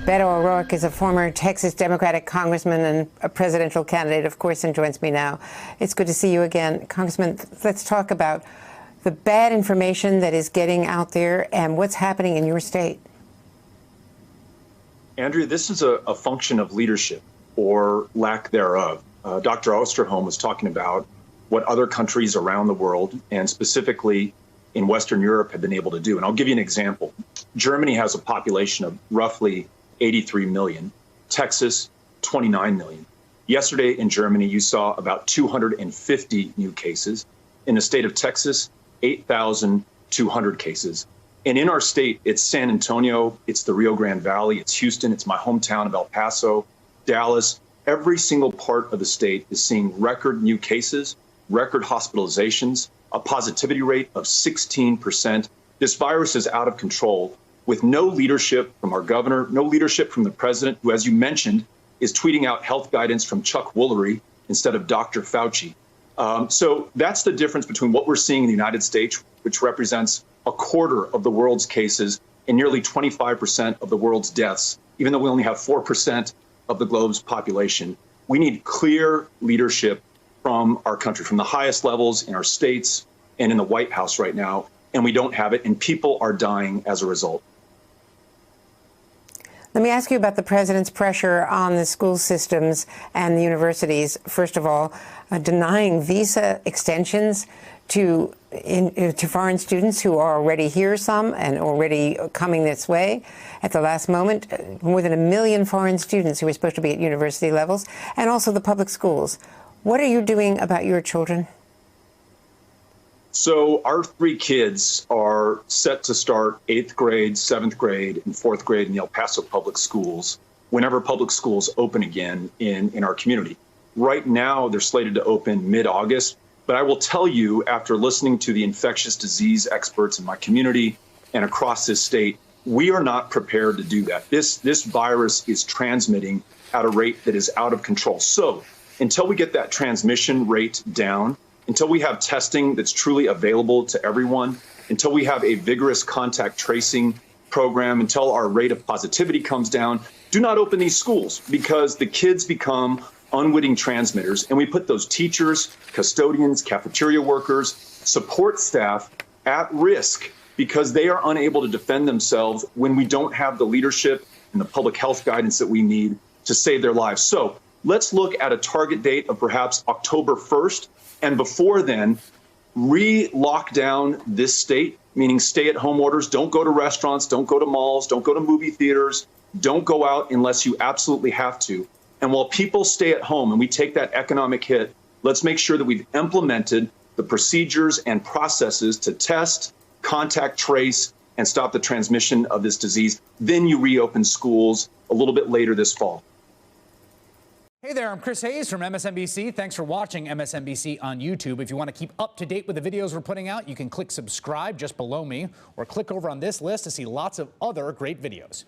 Beto O'Rourke is a former Texas Democratic congressman and a presidential candidate, of course, and joins me now. It's good to see you again. Congressman, let's talk about the bad information that is getting out there and what's happening in your state. Andrea, this is a function of leadership or lack thereof. Dr. Osterholm was talking about what other countries around the world and specifically in Western Europe have been able to do. And I'll give you an example. Germany has a population of roughly 83 million, Texas, 29 million. Yesterday in Germany, you saw about 250 new cases. In the state of Texas, 8,200 cases. And in our state, it's San Antonio, it's the Rio Grande Valley, it's Houston, it's my hometown of El Paso, Dallas. Every single part of the state is seeing record new cases, record hospitalizations, a positivity rate of 16%. This virus is out of control with no leadership from our governor, no leadership from the president, who, as you mentioned, is tweeting out health guidance from Chuck Woolery instead of Dr. Fauci. So that's the difference between what we're seeing in the United States, which represents a quarter of the world's cases and nearly 25% of the world's deaths, even though we only have 4% of the globe's population. We need clear leadership from our country, from the highest levels in our states and in the White House right now, and we don't have it, and people are dying as a result. Let me ask you about the president's pressure on the school systems and the universities. First of all, denying visa extensions to foreign students who are already here, some, and already coming this way at the last moment. More than 1 million foreign students who are supposed to be at university levels, and also the public schools. What are you doing about your children? So our 3 kids are set to start 8th grade, 7th grade, and 4th grade in the El Paso public schools whenever public schools open again in our community. Right now, they're slated to open mid-August. But I will tell you, after listening to the infectious disease experts in my community and across this state, we are not prepared to do that. This virus is transmitting at a rate that is out of control. So until we get that transmission rate down, until we have testing that's truly available to everyone, until we have a vigorous contact tracing program, until our rate of positivity comes down, do not open these schools, because the kids become unwitting transmitters, and we put those teachers, custodians, cafeteria workers, support staff at risk because they are unable to defend themselves when we don't have the leadership and the public health guidance that we need to save their lives. So let's look at a target date of perhaps October 1st, and before then, re-lock down this state, meaning stay-at-home orders. Don't go to restaurants, don't go to malls, don't go to movie theaters, don't go out unless you absolutely have to. And while people stay at home and we take that economic hit, let's make sure that we've implemented the procedures and processes to test, contact trace, and stop the transmission of this disease. Then you reopen schools a little bit later this fall. Hey there, I'm Chris Hayes from MSNBC. Thanks for watching MSNBC on YouTube. If you want to keep up to date with the videos we're putting out, you can click subscribe just below me or click over on this list to see lots of other great videos.